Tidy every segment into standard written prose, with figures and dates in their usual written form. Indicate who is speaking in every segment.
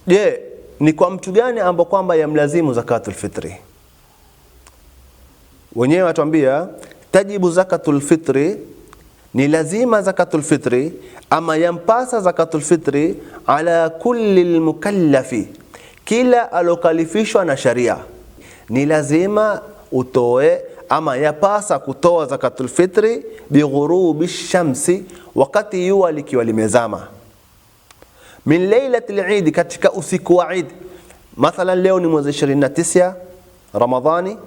Speaker 1: Je, ni kwa mtu gani ambao kwamba yamlazimu zakatul fitri? Wenyewe watuambia tajibu zakatul fitri, ni lazima zakatul fitri ama yampasa zakatul fitri ala kulli almukallafi, kila alokalifishwa na sharia ni lazima utoe ama yapasa kutoa zakatul fitri bighurubi shamsi, wakati jua likiwa limezama, min lailatil Eid, katika usiku wa Eid. Mathalan leo ni mwezi 29 Ramadhani,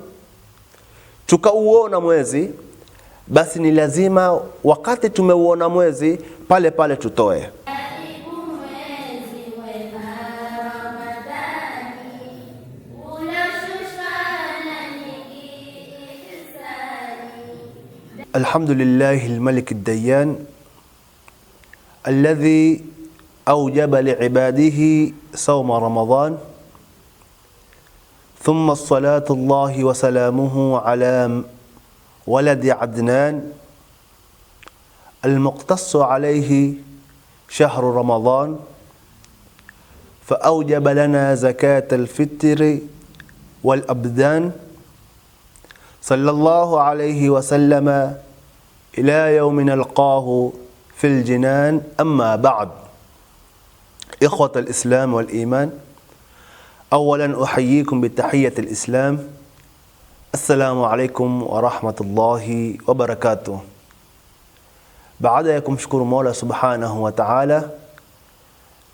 Speaker 1: tukauona mwezi, basi ni lazima wakati tumeuona mwezi pale pale tutoe. Alhamdulillahil malikid dayyan alladhi awjaba li'ibadihi sawma Ramadan, thumma salatu Allahi wa salamuhu ala waladi Adnan المقتص عليه شهر رمضان، فأوجب لنا زكاة الفطر والأبدان صلى الله عليه وسلم إلى يوم نلقاه في الجنان. أما بعد، إخوة الإسلام والإيمان، أولا أحييكم بتحية الإسلام، السلام عليكم ورحمة الله وبركاته. Baada ya kumshukuru Mola Subhanahu wa Ta'ala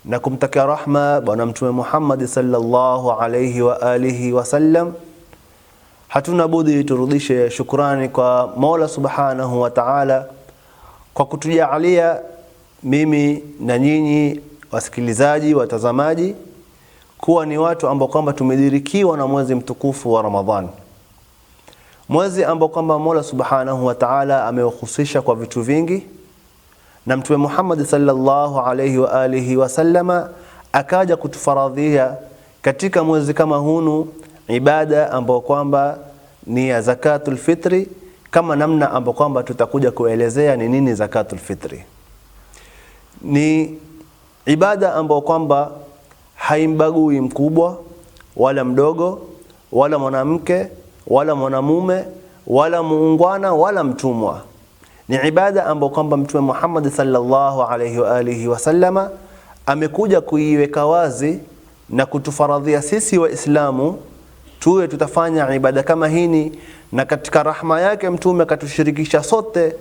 Speaker 1: na kumtakia rahma Bwana Mtume Muhammad sallallahu alayhi wa alihi wasallam, hatuna budi turudishe shukrani kwa Mola Subhanahu wa Ta'ala kwa kutujalia mimi na nyinyi wasikilizaji, watazamaji, kuwa ni watu ambao kwamba tumedirikiwa na mwezi mtukufu wa Ramadhan, mwezi ambao kwamba Mola Subhanahu wa Ta'ala ameuhusisha kwa vitu vingi, na Mtume Muhammad sallallahu alayhi wa alihi wasallama akaja kutufaradhia katika mwezi kama hunu ibada ambao kwamba ni ya zakatul fitri, kama namna ambao kwamba tutakuja kuelezea ni nini zakatul fitri. Ni ibada ambao kwamba haimbagui mkubwa wala mdogo wala mwanamke wala mwanamume wala muungwana wala mtumwa. Ni ibada ambayo kwamba Mtume Muhammad sallallahu alayhi wa alihi wasallama amekuja kuiweka wazi na kutufaradhia sisi Waislamu tuwe tutafanya ibada kama hini, na katika rahma yake Mtume akatushirikisha sote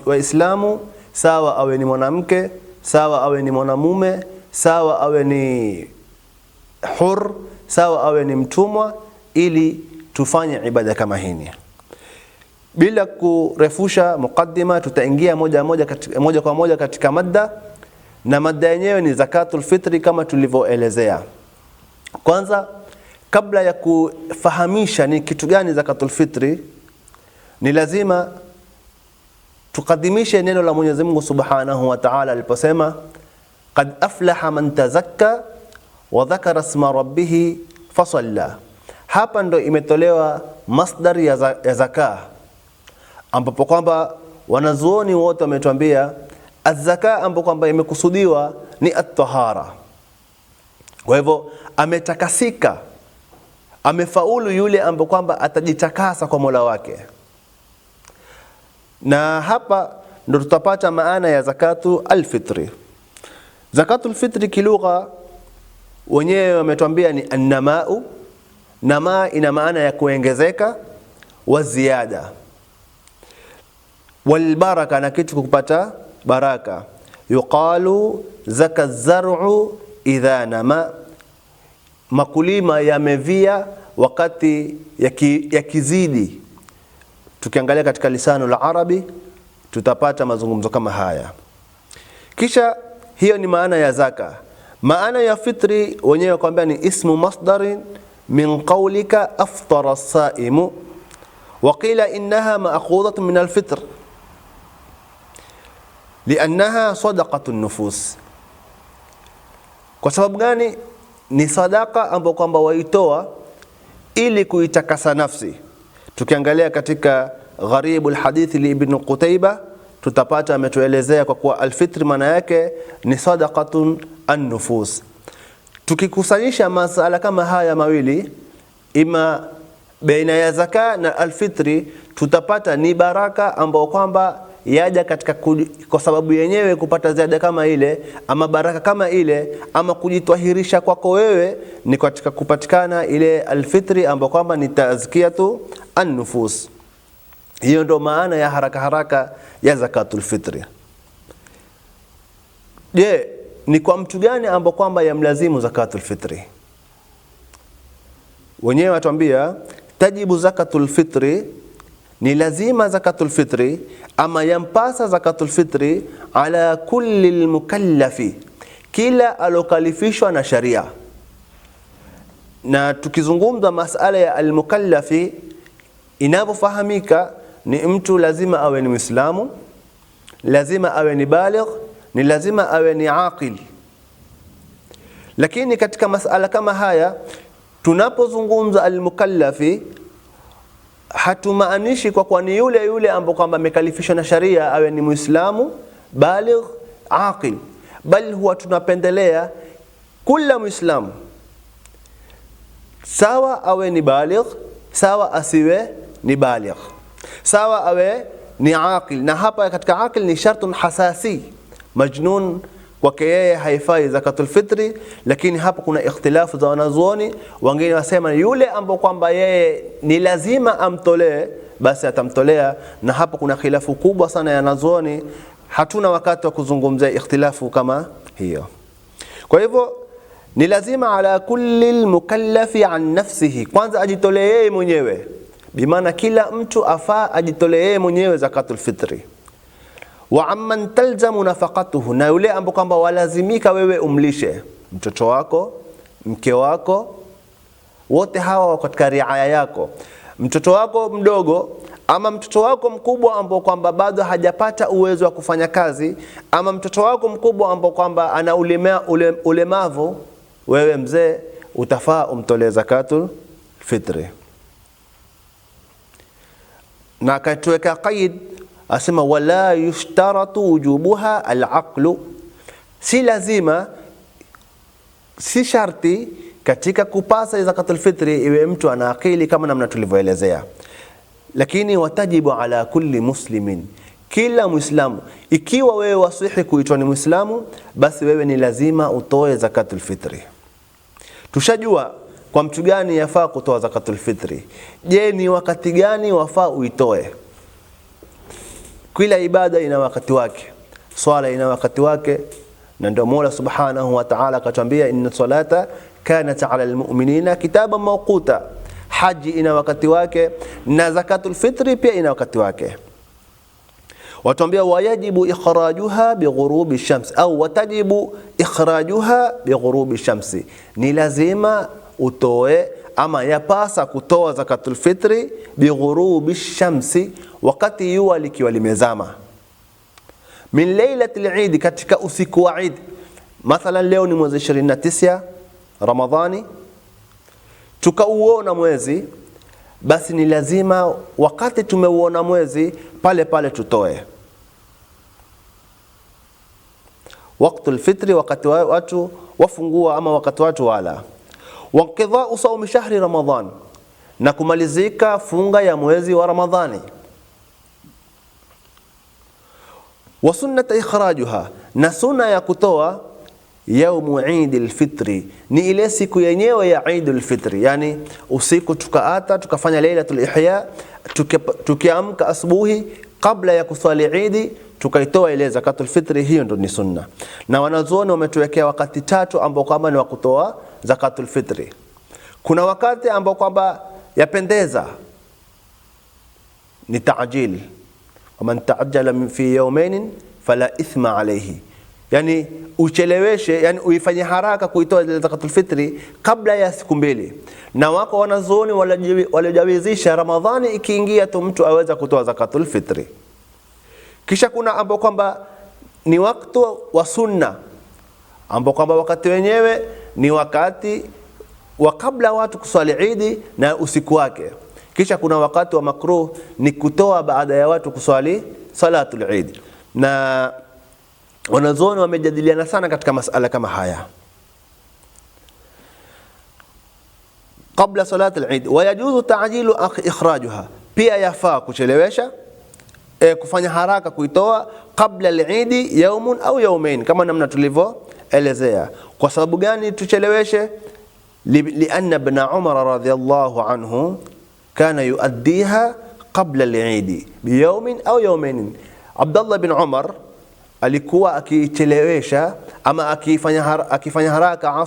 Speaker 1: Waislamu, sawa awe ni mwanamke, sawa awe ni mwanamume, sawa awe ni hur, sawa awe ni mtumwa, ili tufanye ibada kama hini. Bila kurefusha mukaddima, tutaingia moja kwa moja katika mada, na mada yenyewe ni zakatul fitri kama tulivyoelezea. Kwanza, kabla ya kufahamisha ni kitu gani zakatul fitri, ni lazima tukadimishe neno la Mwenyezi Mungu Subhanahu wa Ta'ala aliposema qad aflaha man tazakka wa dhakara isma rabbih fasalla. Hapa ndo imetolewa masdar ya zaka, ambapo kwamba wanazuoni wote wametuambia az-zaka ambapo kwamba imekusudiwa ni at-tahara. Kwa hivyo ametakasika, amefaulu yule ambapo kwamba atajitakasa kwa Mola wake. Na hapa ndo tutapata maana ya zakatu al-fitri. Zakatul fitri kilugha wenyewe wametuambia ni an-namau. Namaa ina maana ya kuongezeka, wa ziada, wal baraka, na kitu kupata baraka. Yuqalu zaka zar'u idha nama, makulima yamevia wakati yakizidi. Tukiangalia katika lisano la Arabi tutapata mazungumzo kama haya. Kisha hiyo ni maana ya zaka. Maana ya fitri wenyewe kwambia ni ismu masdarin min qawlika aftara as-saimu, wa qila innaha ma'khudhatun min al-fitr li'annaha sadaqatun nufus. Kwa sababu gani? Ni sadaka ambayo kwamba waitoa ili kuitakasa nafsi. Tukiangalia katika gharibul hadithi li Ibn Qutayba tutapata ametuelezea kwa kuwa al-fitr maana yake ni sadaqatun an-nufus. Tukikusanyisha masala kama haya mawili, ima baina ya zaka na alfitri, tutapata ni baraka ambao kwamba yaja katika kwa sababu yenyewe kupata ziada kama ile, ama baraka kama ile, ama kujitwahirisha kwako wewe ni katika kupatikana ile alfitri ambao kwamba ni tazkiyatu an-nufus. Hiyo ndo maana ya haraka ya zakatul fitri. Je, ni kwa mtu gani ambao kwamba yamlazimu zakatul fitri? Wenyewe watuambia tajibu zakatul fitri, ni lazima zakatul fitri, ama yampasa zakatul fitri ala kulli almukallafi, kila alokalifishwa na sharia. Na tukizungumza masala ya almukallafi, inavyofahamika ni mtu lazima awe ni Muislamu, lazima awe ni baligh, ni lazima awe ni aqil. Lakini katika masala kama haya tunapozungumza almukallafi, hatumaanishi kwa ni yule ambaye kwamba amekalifishwa na sharia awe ni Muislamu, baligh, aqil, bali huwa tunapendelea kila Muislamu, sawa awe ni baligh, sawa asiwe ni baligh, sawa awe ni aqil. Na hapa katika aqil ni shartun hasasi, majnun kwake yeye haifai zakatul fitri. Lakini hapa kuna ikhtilafu za wanazuoni, wengine wasema yule ambao kwamba yeye ni lazima amtolee, basi atamtolea. Na hapa kuna khilafu kubwa sana ya wanazuoni, hatuna wakati wa kuzungumzia ikhtilafu kama hiyo. Kwa hivyo ni lazima ala kulli almukallafi an nafsihi, kwanza ajitolee yeye mwenyewe, bimaana kila mtu afaa ajitolee yeye mwenyewe zakatul fitri. Wa amman talzamu nafaqatuhu, na yule ambaye kwamba walazimika wewe umlishe mtoto wako, mke wako, wote hawa wako katika riaya yako. Mtoto wako mdogo ama mtoto wako mkubwa ambao kwamba bado hajapata uwezo wa kufanya kazi, ama mtoto wako mkubwa ambao kwamba ana ulemavu, wewe mzee utafaa umtolee zakatul fitri. Na akatuweka qaid, asema wala yushtaratu wujubuha al-aqlu, si lazima, si sharti katika kupasa zakatul fitri iwe mtu ana akili kama namna tulivyoelezea. Lakini watajibu ala kulli muslimin, kila Muislamu. Ikiwa wewe wasihi kuitwa ni Muislamu, basi wewe ni lazima utoe zakatul fitri. Tushajua kwa mtu gani yafaa kutoa zakatul fitri. Je, ni wakati gani wafaa uitoe? Kila ibada ina wakati wake, swala ina wakati wake, na ndio Mola Subhanahu wa Ta'ala akatuambia inna salata kanat 'ala almu'minina kitaban mawquta. Haji ina wakati wake, na zakatul fitri pia ina wakati wake. Watuambia wayajibu ikhrajuha bighurubi shams, au watajibu ikhrajuha bighurubi shamsi, ni lazima utoe ama yapasa kutoa zakatul fitri bighurubi shamsi, wakati jua likiwa limezama. Min lailatul Eid, katika usiku wa Eid. Mathalan leo ni mwezi 29 Ramadhani, tukauona mwezi, basi ni lazima wakati tumeuona mwezi pale pale tutoe. Waqtul fitri, wakati watu wafungua ama wakati watu wala. Waqidha'u sawmi shahri Ramadhan, na kumalizika funga ya mwezi wa Ramadhani. Wa sunnat ikhrajuha, na sunna ya kutoa yaumu Eidil Fitri, ni ile siku yenyewe ya Eidul Fitri, yani usiku tukaata tukafanya lailatul ihya, tukiamka asubuhi kabla ya kuswali Eid tukaitoa ile zakatul fitri. Hiyo ndo ni sunna. Na wanazuoni wametuwekea wakati tatu ambao kwamba ni wa kutoa zakatul fitri. Kuna wakati ambao kwamba yapendeza ni ta'jil, waman ta'ajjala fi yawmayn fala ithma alayhi, yani ucheleweshe, yani uifanye haraka kuitoa zakatul fitri kabla ya siku mbili. Na wako wanazuoni walijawizisha Ramadhani ikiingia tu mtu aweza kutoa zakatul fitri. Kisha kuna ambao kwamba ni wakati wa sunna, ambao kwamba wakati wenyewe ni wakati wa kabla watu kuswali Eid na usiku wake. Kisha kuna wakati wa makruh, ni kutoa baada ya watu kuswali salatul Eid. Na wanazuoni wamejadiliana sana katika masala kama haya. qabla salat al-Eid. Wa yajuzu ta'jilu ikhrajuha, pia yafaa kuchelewesha kufanya haraka kuitoa kabla al-Eid yaumun au yaumain, kama namna tulivyoelezea. Kwa sababu gani tucheleweshe? Lianna ibn Umar radhiyallahu anhu kana yuaddiha qabla al-Eid biyaumin au yaumain. Abdullah bin Umar alikuwa akichelewesha ama akifanya haraka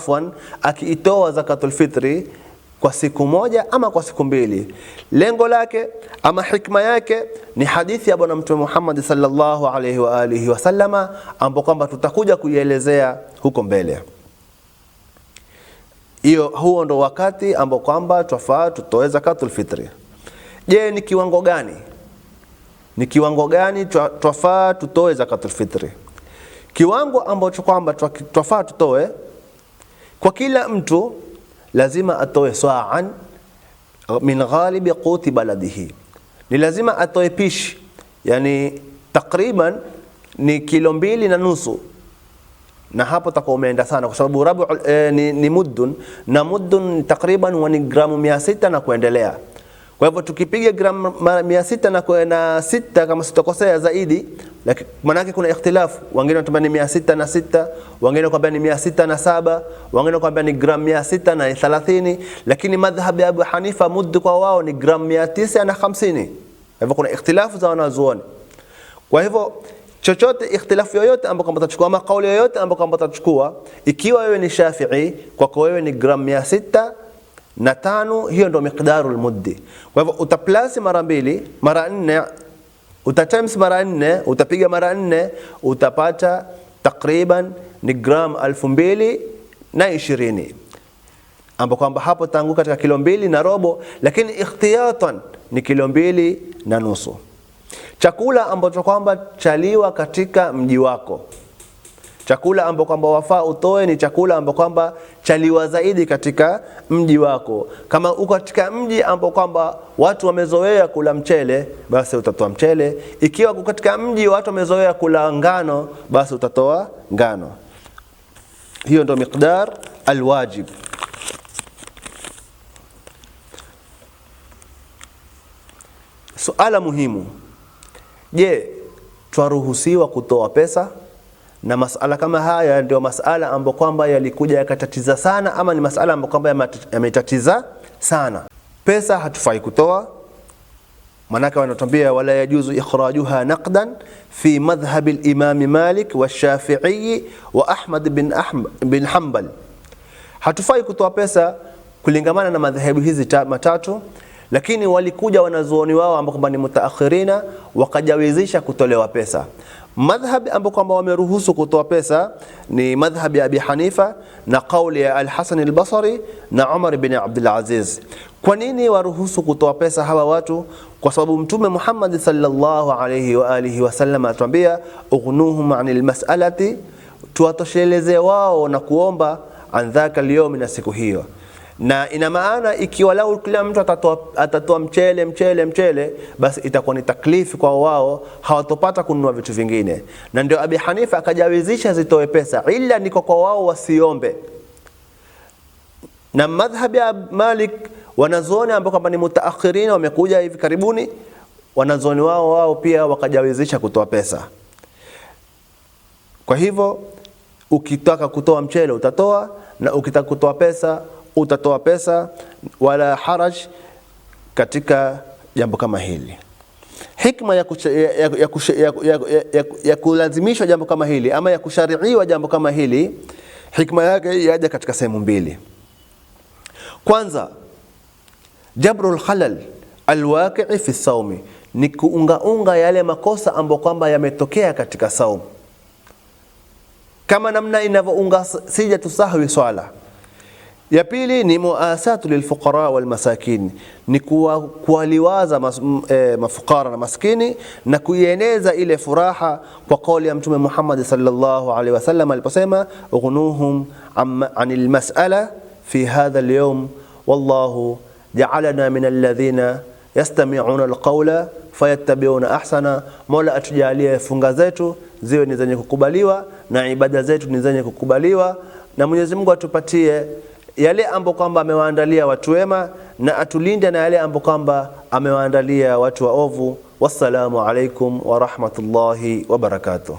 Speaker 1: akiitoa zakatul fitri kwa siku moja ama kwa siku mbili. Lengo lake ama hikma yake ni hadithi ya Bwana Mtume Muhammad sallallahu alayhi wa alihi wasallama, ambapo kwamba tutakuja kuielezea huko mbele. Huo ndo wakati ambao kwamba twafaa tutoe zakatul fitri. Je, ni kiwango gani? Ni kiwango gani twafaa tutoe zakatul fitri? Kiwango ambacho kwamba twafaa tutoe, kwa kila mtu lazima atoe sa'an min ghalibi quti baladihi. Ni lazima atoe pishi, yani takriban ni kilo 2.5. Na hapo takuwa umeenda sana, kwa sababu ni muddun, na muddun takriban ni gramu 600 na kuendelea. Kwa hivyo tukipiga gramu 600 na kuenda 6 kama sitakosea zaidi, lakini manake kuna ikhtilafu. Wengine wanatuambia ni 606, wengine kwambia ni 607, wengine kwambia ni gramu 630, lakini madhhabi ya Abu Hanifa muddu kwa wao ni gramu 950. Hivyo kuna ikhtilafu za wanazuoni. Kwa hivyo chochote ikhtilafu yoyote ambapo kwamba tutachukua, ama kauli yoyote ambapo kwamba tutachukua, ikiwa wewe ni Shafi'i, kwako wewe ni gramu 605, hiyo ndio miqdarul muddi. Kwa hivyo utaplasi mara 2, mara 4, utatimes mara 4, utapiga mara 4, utapata takriban ni gramu 2020, ambapo kwamba hapo tangu katika kilo 2.5, lakini ikhtiyatan ni kilo 2.5. Chakula ambacho kwamba chaliwa katika mji wako, chakula ambacho kwamba wafaa utoe ni chakula ambacho kwamba chaliwa zaidi katika mji wako. Kama uko katika mji ambapo kwamba watu wamezoea kula mchele, basi utatoa mchele. Ikiwa uko katika mji watu wamezoea kula ngano, basi utatoa ngano. Hiyo ndio miqdar alwajib. Suala muhimu: je, twaruhusiwa kutoa pesa? Na masala kama haya ndio masala ambayo kwamba yalikuja yakatatiza sana, ama ni masala ambayo kwamba yametatiza sana. Pesa hatufai kutoa, manaka wanatuambia wala yajuzu ikhrajuha naqdan fi madhhab al-Imam Malik wa Shafi'i wa Ahmad bin Hanbal. Hatufai kutoa pesa kulingamana na madhehebu hizi matatu, lakini walikuja wanazuoni wao ambao kwamba ni mutaakhirina wakajawizisha kutolewa pesa. Madhhabi ambao kwamba wameruhusu kutoa pesa ni madhhabi ya Abi Hanifa na kauli ya Al-Hasan al-Basri na Umar ibn Abdul Aziz. Kwa nini waruhusu kutoa pesa hawa watu? Kwa sababu Mtume Muhammad sallallahu alayhi wa alihi wasallam atuambia ughnuhum anil mas'alati, tuwatosheleze wao na kuomba an dhaka al-yawm, na siku hiyo. Na ina maana ikiwa lao kila mtu atatoa mchele, basi itakuwa ni taklifi kwa wao, hawatopata kununua vitu vingine. Na ndio Abi Hanifa akajawizisha zitoe pesa, ila niko kwa wao wasiombe. Na madhhabi ya Malik, wanazuoni ambao kwamba ni mutaakhirina wamekuja hivi karibuni, wanazuoni wao pia wakajawizisha kutoa pesa. Kwa hivyo ukitaka kutoa mchele utatoa, na ukitaka kutoa pesa utatoa pesa, wala haraj katika jambo kama hili. Hikma ya kulazimishwa jambo kama hili ama ya kushari'iwa jambo kama hili, hikma yake yaja katika sehemu mbili. Kwanza, jabrul khalal alwaqi'i fi sawmi, ni kuunga yale makosa ambayo kwamba yametokea katika saumu, kama namna inavyounga sija tusahwi swala. Ya pili ni muasatu lilfuqara wal masakin, ni kuwaliwaza mafukara na maskini na kuieneza ile furaha, kwa kauli ya Mtume Muhammad sallallahu alaihi wasallam aliposema ughnuhum anil mas'ala fi hadha al-yawm wallahu ja'alana min alladhina yastami'una alqawla fayattabi'una ahsana. Mola atujalie funga zetu ziwe ni zenye kukubaliwa na ibada zetu ni zenye kukubaliwa, na Mwenyezi Mungu atupatie yale ambayo kwamba amewaandalia watu wema, na atulinde na yale ambayo kwamba amewaandalia watu waovu. Wassalamu alaikum wa rahmatullahi wa barakatuh.